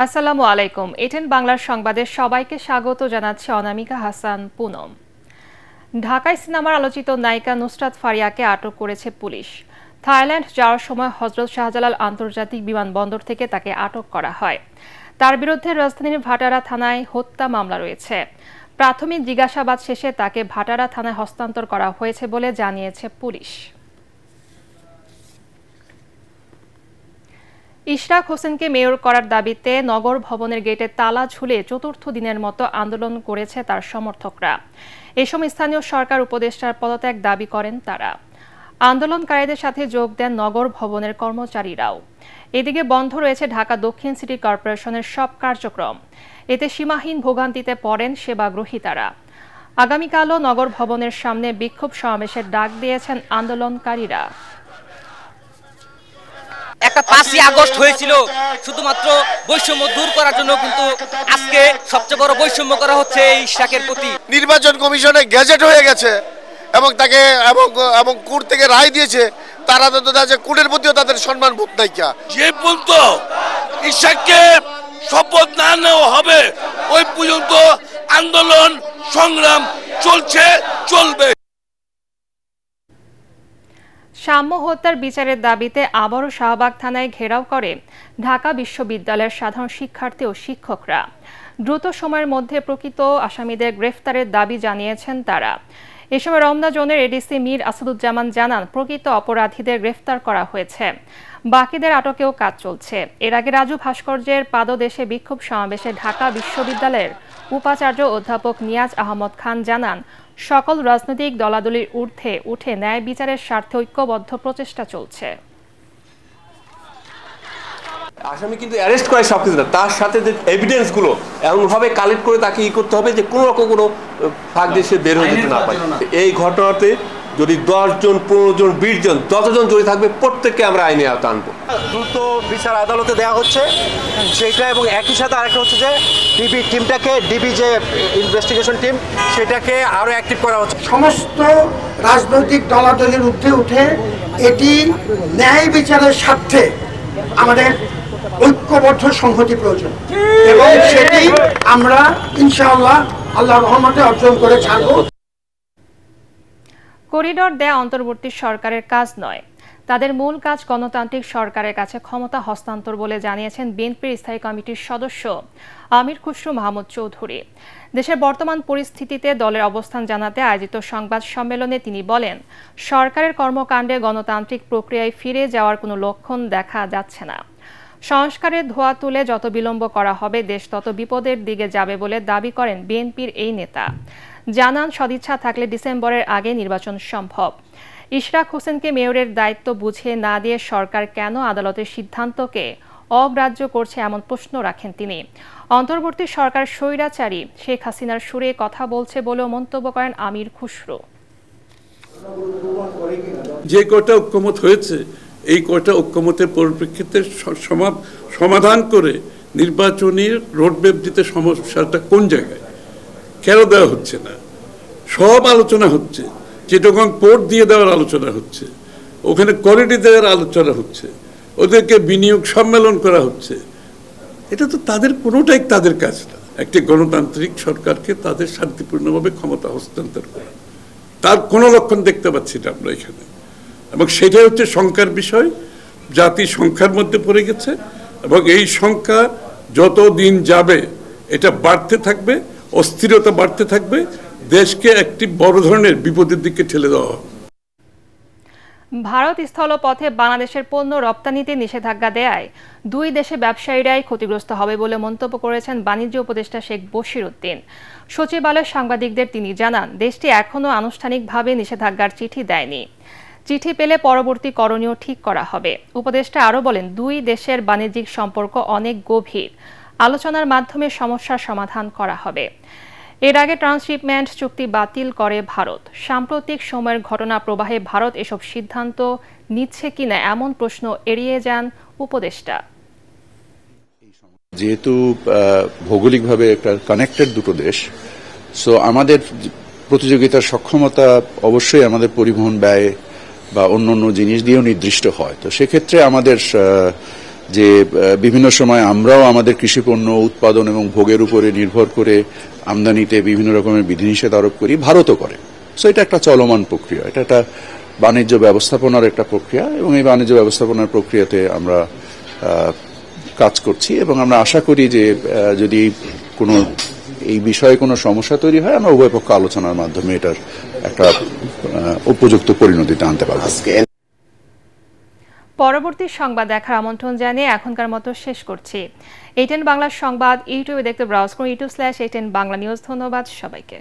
আসসালামু আলাইকুম। এটেন বাংলার সংবাদে সবাইকে স্বাগত জানাচ্ছে অনামিকা হাসান পুনম। ঢাকায় সিনেমার আলোচিত নায়িকা নুসরাত ফারিয়াকে আটক করেছে পুলিশ। থাইল্যান্ড যাওয়ার সময় হযরত শাহজালাল আন্তর্জাতিক বিমানবন্দর থেকে তাকে আটক করা হয়। তার বিরুদ্ধে রাজধানীর ভাটারা থানায় হত্যা মামলা রয়েছে। প্রাথমিক জিজ্ঞাসাবাদ শেষে তাকে ভাটারা থানায় হস্তান্তর করা হয়েছে বলে জানিয়েছে পুলিশ। ইশরাক হোসেনকে মেয়র করার দাবিতে নগর ভবনের গেটে তালা ঝুলে চতুর্থ দিনের মতো আন্দোলন করেছে তার সমর্থকরা। এ সময় স্থানীয় সরকার উপদেষ্টার পদত্যাগ দাবি করেন তারা। আন্দোলনকারীদের সাথে যোগ দেন নগর ভবনের কর্মচারীরাও। এদিকে বন্ধ রয়েছে ঢাকা দক্ষিণ সিটি কর্পোরেশনের সব কার্যক্রম। এতে সীমাহীন ভোগান্তিতে পড়েন সেবাগ্রহীতারা। আগামীকালও নগর ভবনের সামনে বিক্ষোভ সমাবেশের ডাক দিয়েছেন আন্দোলনকারীরা। একটা 5ই আগস্ট হয়েছিল শুধুমাত্র বৈষম্য দূর করার জন্য, কিন্তু আজকে সবচেয়ে বড় বৈষম্য করা হচ্ছে এই ইশরাকের প্রতি। নির্বাচন কমিশনে গ্যাজেট হয়ে গেছে এবং তাকে এবং কোর্ট থেকে রায় দিয়েছে, তারা তো কোর্টের প্রতিও তাদের সম্মান বোধ নাই। যে পর্যন্ত ইশরাককে শপথ না নেওয়া হবে ওই পর্যন্ত আন্দোলন সংগ্রাম চলবে। সাম্য হত্যার বিচারের দাবিতে আবারও শাহবাগ থানায় ঘেরাও করে ঢাকা বিশ্ববিদ্যালয়ের সাধারণ শিক্ষার্থী ও শিক্ষকরা। দ্রুত সময়ের মধ্যে প্রকৃত আসামিদের গ্রেফতারের দাবি জানিয়েছেন তারা। এ সময় রমনা জোনের এডিসি মীর আসাদুজ্জামান জানান, প্রকৃত অপরাধীদের গ্রেফতার করা হয়েছে, বাকিদের আটকেও কাজ চলছে। এর আগে রাজু ভাস্কর্যের পাদদেশে বিক্ষোভ সমাবেশে ঢাকা বিশ্ববিদ্যালয়ের উপাচার্য অধ্যাপক নিয়াজ আহমদ খান জানান, সকল রাজনৈতিক দলাদলির ঊর্ধ্বে উঠে ন্যায় বিচারের স্বার্থে ঐক্যবদ্ধ প্রচেষ্টা চলছে। আসামি কিন্তু অ্যারেস্ট করে সবকিছু না, তার সাথে যে এভিডেন্স গুলো এমনভাবে কালেক্ট করে তাকে করতে হবে যে কোনো রকম কোনো ফাঁক দেশে বের হয়ে যেতে না পারে। এই ঘটনাতে যদি 10 জন 15 জন 20 জন যতজন জড়িত থাকবে প্রত্যেককে আমরা আইনে আওতা আনবো। দ্রুত বিচার আদালতে দেওয়া হচ্ছে সেটা, এবং একই সাথে আরেকটা হচ্ছে যে ডিবি যে ইনভেস্টিগেশন টিম সেটাকে আরো অ্যাক্টিভ করা হচ্ছে। সমস্ত রাজনৈতিক দলাদলের ঊর্ধ্বে উঠে এটি ন্যায় বিচারের স্বার্থে আমাদের ঐক্যবদ্ধ সংহতি প্রয়োজন, এবং সেটি আমরা ইনশাআল্লাহ আল্লাহর রহমতে অর্জন করে ছাড়ব। করিডোর দেয়া অন্তর্বর্তী সরকারের কাজ নয়, তাদের মূল কাজ গণতান্ত্রিক সরকারের কাছে ক্ষমতা হস্তান্তর বলে জানিয়েছেন বিএনপির স্থায়ী কমিটির সদস্য আমির খুসরু মাহমুদ চৌধুরী। দেশের বর্তমান পরিস্থিতিতে দলের অবস্থান জানাতে আয়োজিত সংবাদ সম্মেলনে তিনি বলেন, সরকারের কর্মকাণ্ডে গণতান্ত্রিক প্রক্রিয়ায় ফিরে যাওয়ার কোনো লক্ষণ দেখা যাচ্ছে না। সংস্কারের ধোঁয়া তুলে যত বিলম্ব করা হবে দেশ তত বিপদের দিকে যাবে বলে দাবি করেন বিএনপির এই নেতা। জানান, সদিচ্ছা থাকলে ডিসেম্বরের আগে নির্বাচন সম্ভব। ইশরাক হোসেনকে মেয়রের দায়িত্ব বুঝিয়ে না দিয়ে সরকার কেন আদালতের সিদ্ধান্তকে অগ্রাহ্য করছে এমন প্রশ্ন রাখেন তিনি। অন্তর্বর্তী সরকার স্বৈরাচারী শেখ হাসিনার সুরে কথা বলছে বলেও মন্তব্য করেন আমির খুসরু। যে কয়টা ঐক্যমত হয়েছে এই কয়টা ঐক্যমতের পরিপ্রেক্ষিতে সমাধান করে নির্বাচনের রোডম্যাপ দিতে সমস্যাটা কোন জায়গায় কেন দেওয়া হচ্ছে না, সব আলোচনা হচ্ছে। চিটাগং পোর্ট দিয়ে দেওয়ার আলোচনা হচ্ছে, ওখানে করিডোর দেওয়ার আলোচনা হচ্ছে, ওদেরকে বিনিয়োগ সম্মেলন করা হচ্ছে। এটা তো তাদের কোনোটাই তাদের কাজ না। একটি গণতান্ত্রিক সরকারকে তাদের শান্তিপূর্ণভাবে ক্ষমতা হস্তান্তর করা, তার কোনো লক্ষণ দেখতে পাচ্ছি না আমরা এখানে। এবং সেটাই হচ্ছে সংখ্যার বিষয়। জাতি সংখ্যার মধ্যে পড়ে গেছে এবং এই সংখ্যা যত দিন যাবে এটা বাড়তে থাকবে, অস্থিরতা বাড়তে থাকবে, দেশকে একটি বড় ধরনের বিপদের দিকে ঠেলে দেওয়া হবে। ভারত স্থলপথে বাংলাদেশের পণ্য রপ্তানিতে নিষেধাজ্ঞা দেয়ায় দুই দেশে ব্যবসায়ীরাই ক্ষতিগ্রস্ত হবে বলে মন্তব্য করেছেন বাণিজ্য উপদেষ্টা শেখ বশির উদ্দিন। সচিবালয়ে সাংবাদিকদের তিনি জানান, দেশটি এখনও আনুষ্ঠানিকভাবে নিষেধাজ্ঞার চিঠি দেয়নি। চিঠি পেলে পরবর্তী করণীয় ঠিক করা হবে। উপদেষ্টা আরও বলেন, দুই দেশের বাণিজ্যিক সম্পর্ক অনেক গভীর, আলোচনার মাধ্যমে সমস্যার সমাধান করা হবে। এর আগে ট্রান্সশিপমেন্ট চুক্তি বাতিল করে ভারত। সাম্প্রতিক সময়ের ঘটনা প্রবাহে ভারত এসব সিদ্ধান্ত নিচ্ছে কিনা এমন প্রশ্ন এড়িয়ে যান উপদেষ্টা। যেহেতু ভৌগোলিকভাবে একটা কানেক্টেড দুটো দেশ, সো আমাদের প্রতিযোগিতার সক্ষমতা অবশ্যই আমাদের পরিবহন ব্যয় বা অন্য অন্য জিনিস দিয়েও নির্দিষ্ট হয়। তো সেক্ষেত্রে আমাদের যে বিভিন্ন সময় আমরাও আমাদের কৃষিপণ্য উৎপাদন এবং ভোগের উপরে নির্ভর করে আমদানিতে বিভিন্ন রকমের বিধিনিষেধ আরোপ করি, ভারতও করে। সো এটা একটা চলমান প্রক্রিয়া, এটা একটা বাণিজ্য ব্যবস্থাপনার একটা প্রক্রিয়া, এবং এই বাণিজ্য ব্যবস্থাপনার প্রক্রিয়াতে আমরা কাজ করছি এবং আমরা আশা করি যে যদি কোনো এই বিষয়ে কোনো সমস্যা তৈরি হয় আমরা উভয় পক্ষ আলোচনার মাধ্যমে এটার একটা উপযুক্ত পরিণতিতে আনতে পারব। পরবর্তী সংবাদ দেখার আমন্ত্রণ জানিয়ে এখনকার মতো শেষ করছি। ATN বাংলা সংবাদ ইউটিউবে দেখতে ব্রাউজ করুন youtube/ATN বাংলা নিউজ। ধন্যবাদ সবাইকে।